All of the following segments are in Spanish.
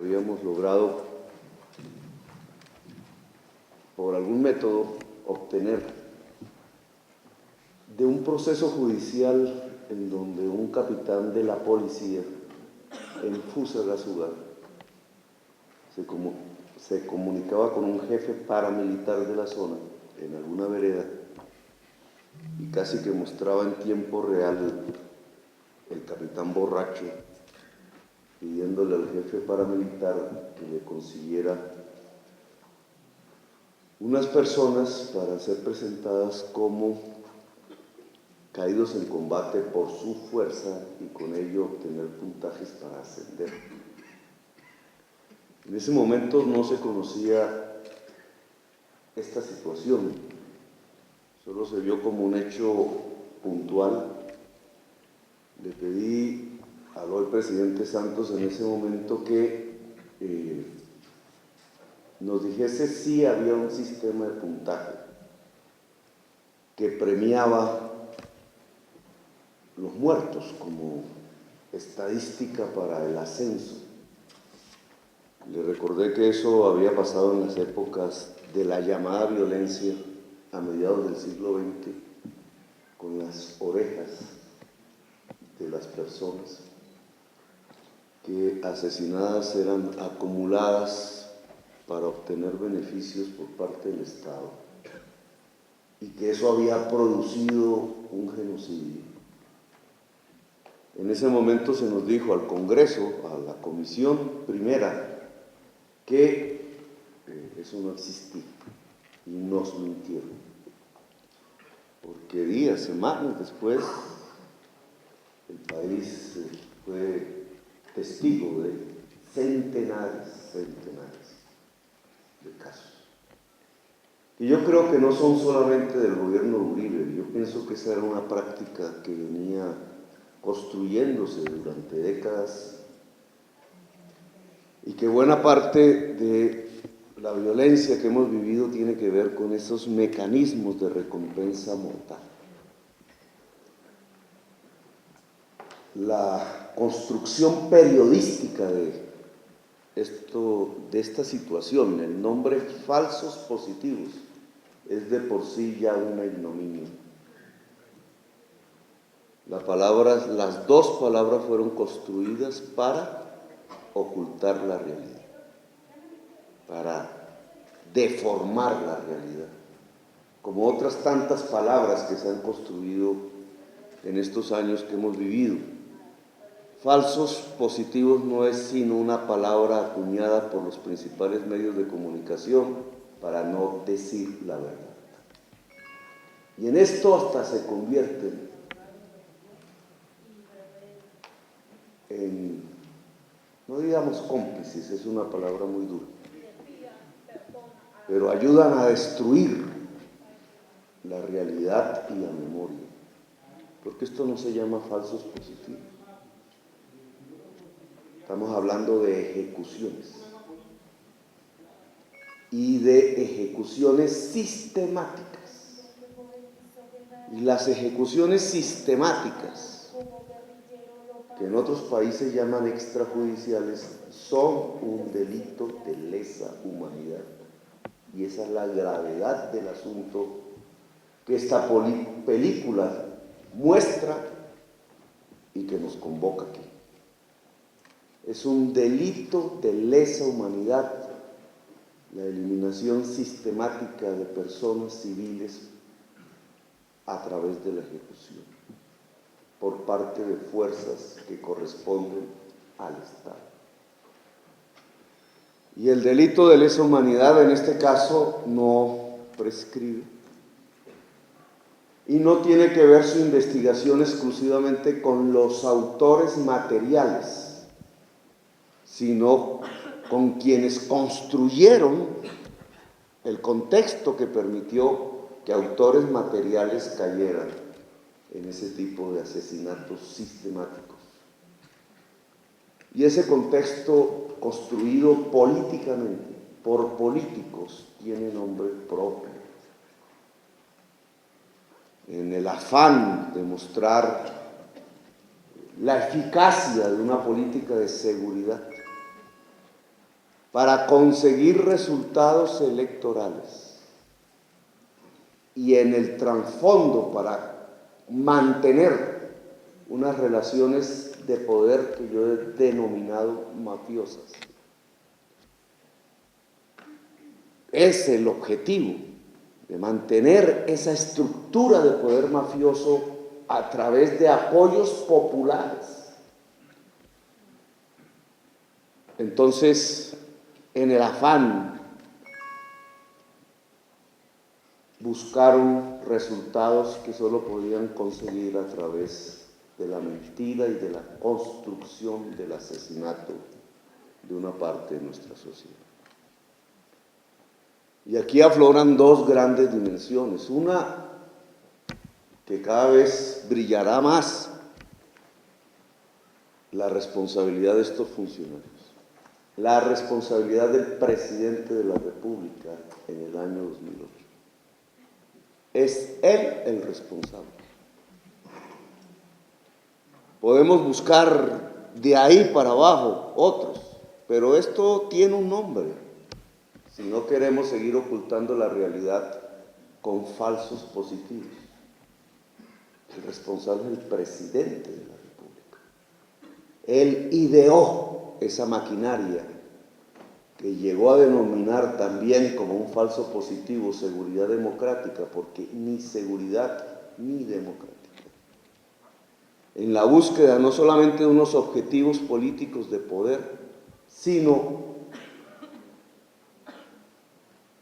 Habíamos logrado, por algún método, obtener de un proceso judicial en donde un capitán de la policía en Fusagasugá se comunicaba con un jefe paramilitar de la zona en alguna vereda y casi que mostraba en tiempo real el capitán borracho pidiéndole al jefe paramilitar que le consiguiera unas personas para ser presentadas como caídos en combate por su fuerza y con ello obtener puntajes para ascender. En ese momento no se conocía esta situación, solo se vio como un hecho puntual. Le pedí al hoy presidente Santos en ese momento que nos dijese si había un sistema de puntaje que premiaba los muertos como estadística para el ascenso. Le recordé que eso había pasado en las épocas de la llamada violencia a mediados del siglo XX, con las orejas de las personas que asesinadas eran acumuladas para obtener beneficios por parte del Estado y que eso había producido un genocidio. En ese momento se nos dijo al Congreso, a la Comisión Primera, que eso no existía y nos mintieron, porque días, semanas después el país fue testigo de centenares de casos. Y yo creo que no son solamente del gobierno de Uribe, yo pienso que esa era una práctica que venía construyéndose durante décadas y que buena parte de la violencia que hemos vivido tiene que ver con esos mecanismos de recompensa mortal. La construcción periodística de esta situación, el nombre falsos positivos, es de por sí ya una ignominia. Las dos palabras fueron construidas para ocultar la realidad, para deformar la realidad, como otras tantas palabras que se han construido en estos años que hemos vivido. Falsos positivos no es sino una palabra acuñada por los principales medios de comunicación para no decir la verdad. Y en esto hasta se convierten en, no digamos cómplices, es una palabra muy dura, pero ayudan a destruir la realidad y la memoria, porque esto no se llama falsos positivos. Estamos hablando de ejecuciones y de ejecuciones sistemáticas. Y las ejecuciones sistemáticas, que en otros países llaman extrajudiciales, son un delito de lesa humanidad. Y esa es la gravedad del asunto que esta película muestra y que nos convoca aquí. Es un delito de lesa humanidad la eliminación sistemática de personas civiles a través de la ejecución por parte de fuerzas que corresponden al Estado. Y el delito de lesa humanidad en este caso no prescribe y no tiene que ver su investigación exclusivamente con los autores materiales, sino con quienes construyeron el contexto que permitió que autores materiales cayeran en ese tipo de asesinatos sistemáticos. Y ese contexto construido políticamente, por políticos, tiene nombre propio. En el afán de mostrar la eficacia de una política de seguridad, para conseguir resultados electorales y en el trasfondo para mantener unas relaciones de poder que yo he denominado mafiosas. Es el objetivo de mantener esa estructura de poder mafioso a través de apoyos populares. Entonces, en el afán, buscaron resultados que solo podían conseguir a través de la mentira y de la construcción del asesinato de una parte de nuestra sociedad. Y aquí afloran dos grandes dimensiones. Una que cada vez brillará más: la responsabilidad de estos funcionarios, la responsabilidad del presidente de la República en el año 2008. Es él el responsable. Podemos buscar de ahí para abajo otros, pero esto tiene un nombre, si no queremos seguir ocultando la realidad con falsos positivos. El responsable es el presidente de la República. Él ideó esa maquinaria que llegó a denominar también como un falso positivo seguridad democrática, porque ni seguridad ni democrática. En la búsqueda no solamente de unos objetivos políticos de poder, sino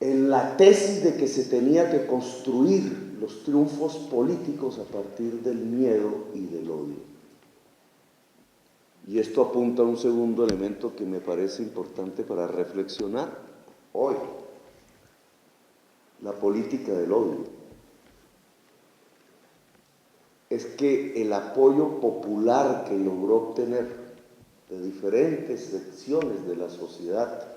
en la tesis de que se tenía que construir los triunfos políticos a partir del miedo y del odio. Y esto apunta a un segundo elemento que me parece importante para reflexionar hoy: la política del odio. Es que el apoyo popular que logró obtener de diferentes secciones de la sociedad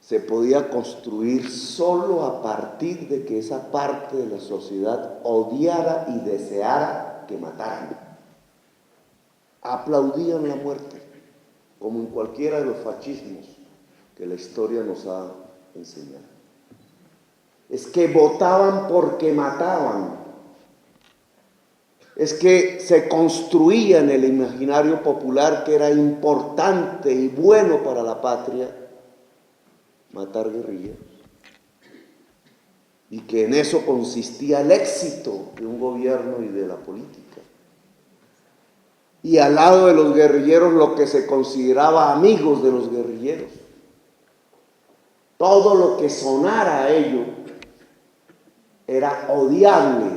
se podía construir solo a partir de que esa parte de la sociedad odiara y deseara que mataran. Aplaudían la muerte, como en cualquiera de los fascismos que la historia nos ha enseñado. Es que votaban porque mataban. Es que se construía en el imaginario popular que era importante y bueno para la patria matar guerrilleros, y que en eso consistía el éxito de un gobierno y de la política. Y al lado de los guerrilleros, lo que se consideraba amigos de los guerrilleros. Todo lo que sonara a ello era odiable,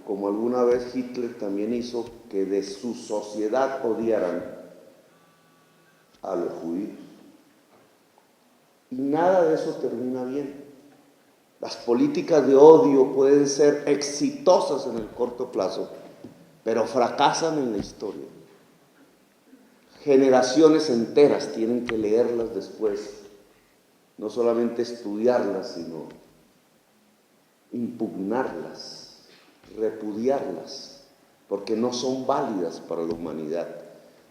como alguna vez Hitler también hizo que de su sociedad odiaran a los judíos. Y nada de eso termina bien. Las políticas de odio pueden ser exitosas en el corto plazo, pero fracasan en la historia. Generaciones enteras tienen que leerlas después, no solamente estudiarlas, sino impugnarlas, repudiarlas, porque no son válidas para la humanidad,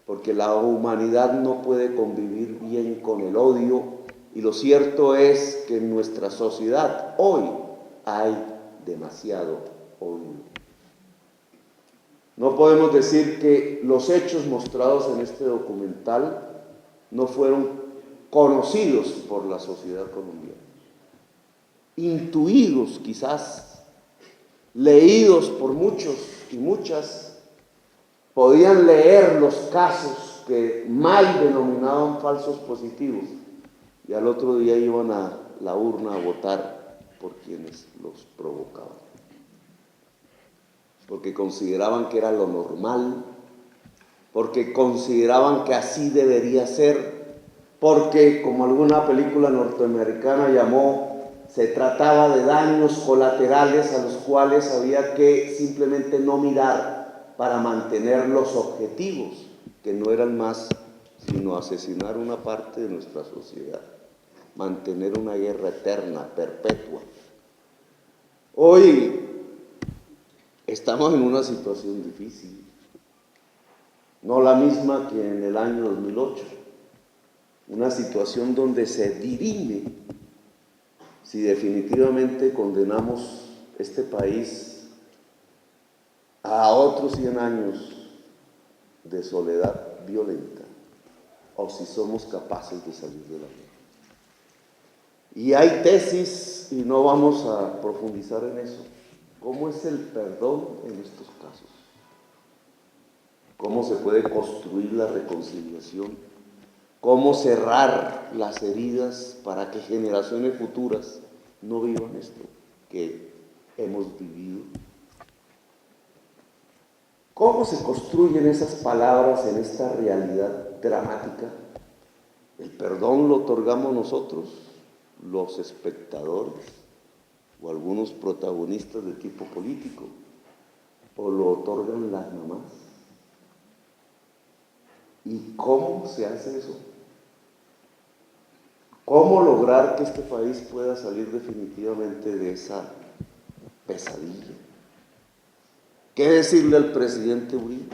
porque la humanidad no puede convivir bien con el odio. Y lo cierto es que en nuestra sociedad hoy hay demasiado odio. No podemos decir que los hechos mostrados en este documental no fueron conocidos por la sociedad colombiana, intuidos quizás, leídos por muchos y muchas. Podían leer los casos que mal denominaban falsos positivos y al otro día iban a la urna a votar por quienes los provocaban, porque consideraban que era lo normal, porque consideraban que así debería ser, porque, como alguna película norteamericana llamó, se trataba de daños colaterales a los cuales había que simplemente no mirar para mantener los objetivos, que no eran más sino asesinar una parte de nuestra sociedad, mantener una guerra eterna, perpetua. Hoy estamos en una situación difícil, no la misma que en el año 2008. una situación donde se dirime si definitivamente condenamos este país a otros 100 años de soledad violenta o si somos capaces de salir de la guerra. Y hay tesis, y no vamos a profundizar en eso. ¿Cómo es el perdón en estos casos? ¿Cómo se puede construir la reconciliación? ¿Cómo cerrar las heridas para que generaciones futuras no vivan esto que hemos vivido? ¿Cómo se construyen esas palabras en esta realidad dramática? El perdón lo otorgamos nosotros, los espectadores o algunos protagonistas de tipo político, o lo otorgan las mamás. ¿Y cómo se hace eso? ¿Cómo lograr que este país pueda salir definitivamente de esa pesadilla? ¿Qué decirle al presidente Uribe?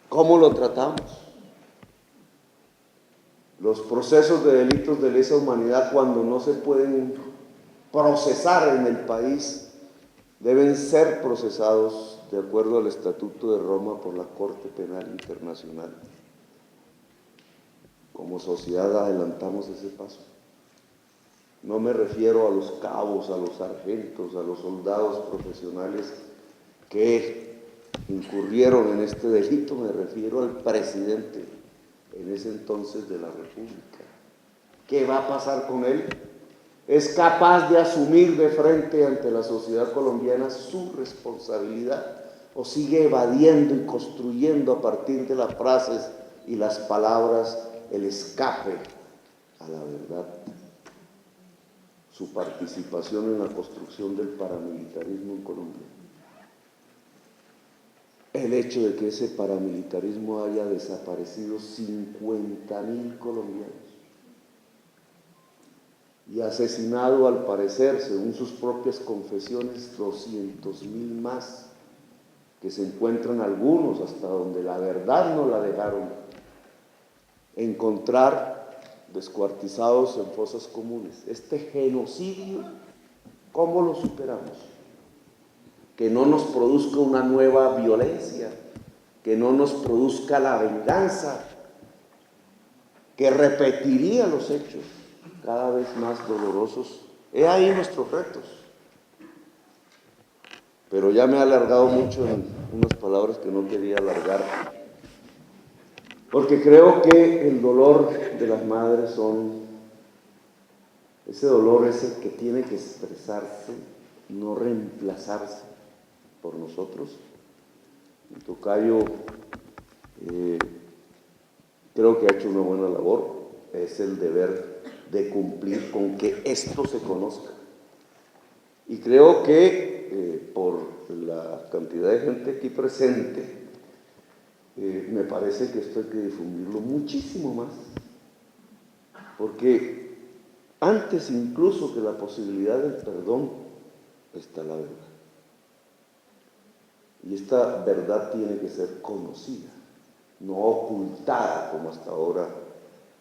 ¿Cómo lo tratamos? Los procesos de delitos de lesa humanidad, cuando no se pueden procesar en el país, deben ser procesados de acuerdo al Estatuto de Roma por la Corte Penal Internacional. Como sociedad adelantamos ese paso. No me refiero a los cabos, a los sargentos, a los soldados profesionales que incurrieron en este delito, me refiero al presidente en ese entonces de la República. ¿Qué va a pasar con él? ¿Es capaz de asumir de frente ante la sociedad colombiana su responsabilidad o sigue evadiendo y construyendo a partir de las frases y las palabras el escape a la verdad? Su participación en la construcción del paramilitarismo en Colombia. El hecho de que ese paramilitarismo haya desaparecido 50.000 colombianos y asesinado, al parecer, según sus propias confesiones, 200.000 más, que se encuentran algunos hasta donde la verdad no la dejaron encontrar, descuartizados en fosas comunes. Este genocidio, ¿cómo lo superamos? Que no nos produzca una nueva violencia, que no nos produzca la venganza, que repetiría los hechos cada vez más dolorosos. He ahí nuestros retos. Pero ya me he alargado mucho en unas palabras que no quería alargar, porque creo que el dolor de las madres ese dolor es el que tiene que expresarse, no reemplazarse por nosotros. Mi tocayo creo que ha hecho una buena labor, es el deber de cumplir con que esto se conozca. Y creo que por la cantidad de gente aquí presente, me parece que esto hay que difundirlo muchísimo más, porque antes incluso que la posibilidad del perdón está la verdad. Y esta verdad tiene que ser conocida, no ocultada como hasta ahora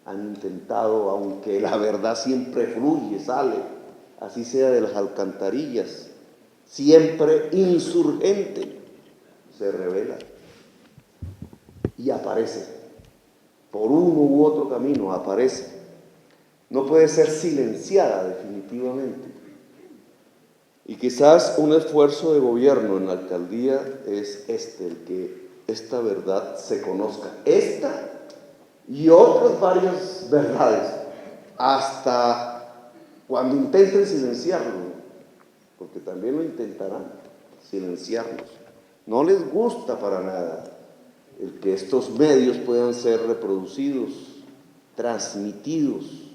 han intentado, aunque la verdad siempre fluye, sale, así sea de las alcantarillas, siempre insurgente, se revela y aparece, por uno u otro camino aparece. No puede ser silenciada definitivamente. Y quizás un esfuerzo de gobierno en la alcaldía es el que esta verdad se conozca, esta y otras varias verdades, hasta cuando intenten silenciarlo, porque también lo intentarán, silenciarnos. No les gusta para nada el que estos medios puedan ser reproducidos, transmitidos,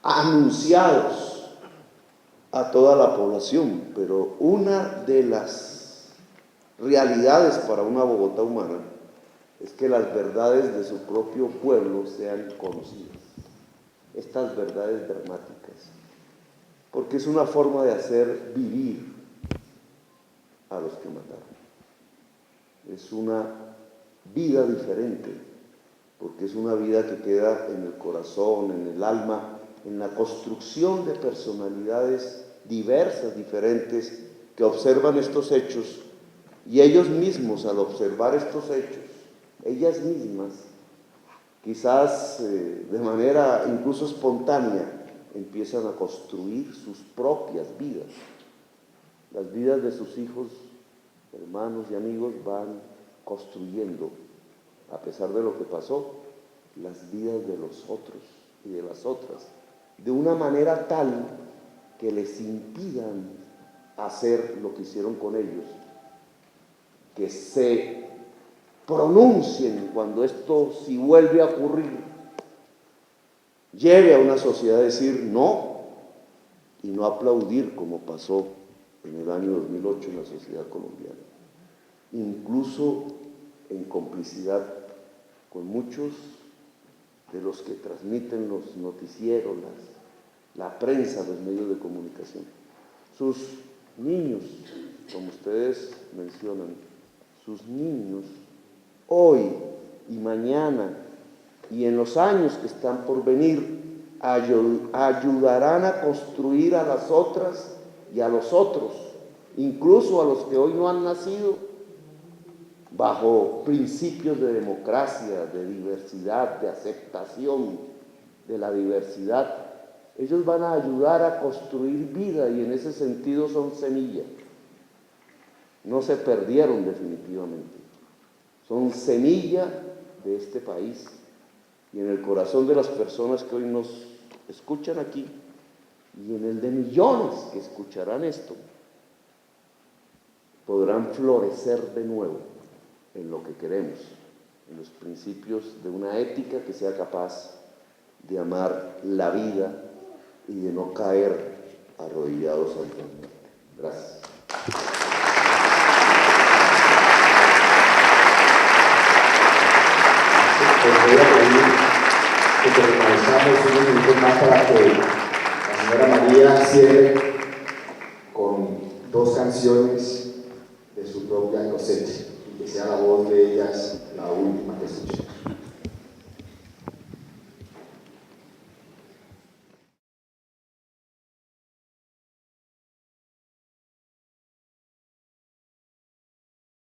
anunciados a toda la población, pero una de las realidades para una Bogotá humana es que las verdades de su propio pueblo sean conocidas, estas verdades dramáticas, porque es una forma de hacer vivir a los que mataron. Es una vida diferente porque es una vida que queda en el corazón, en el alma, en la construcción de personalidades diversas, diferentes, que observan estos hechos, y ellos mismos, al observar estos hechos, ellas mismas, quizás de manera incluso espontánea, empiezan a construir sus propias vidas. Las vidas de sus hijos, hermanos y amigos van construyendo, a pesar de lo que pasó, las vidas de los otros y de las otras, de una manera tal que les impidan hacer lo que hicieron con ellos, que se pronuncien cuando esto, si vuelve a ocurrir, lleve a una sociedad a decir no y no aplaudir como pasó en el año 2008 en la sociedad colombiana, incluso en complicidad con muchos de los que transmiten los noticieros, la prensa, los medios de comunicación. Sus niños, como ustedes mencionan, sus niños hoy y mañana y en los años que están por venir ayudarán a construir a las otras y a los otros, incluso a los que hoy no han nacido, bajo principios de democracia, de diversidad, de aceptación de la diversidad. Ellos van a ayudar a construir vida y en ese sentido son semilla. No se perdieron definitivamente. Son semilla de este país y en el corazón de las personas que hoy nos escuchan aquí y en el de millones que escucharán esto, podrán florecer de nuevo en lo que queremos, en los principios de una ética que sea capaz de amar la vida y de no caer arrodillados ante la muerte. Gracias. Voy a pedir que permanezcamos unos minutos más para que la señora María cierre con 2 canciones de su propia cosecha y que sea la voz de ellas la última que escuchen.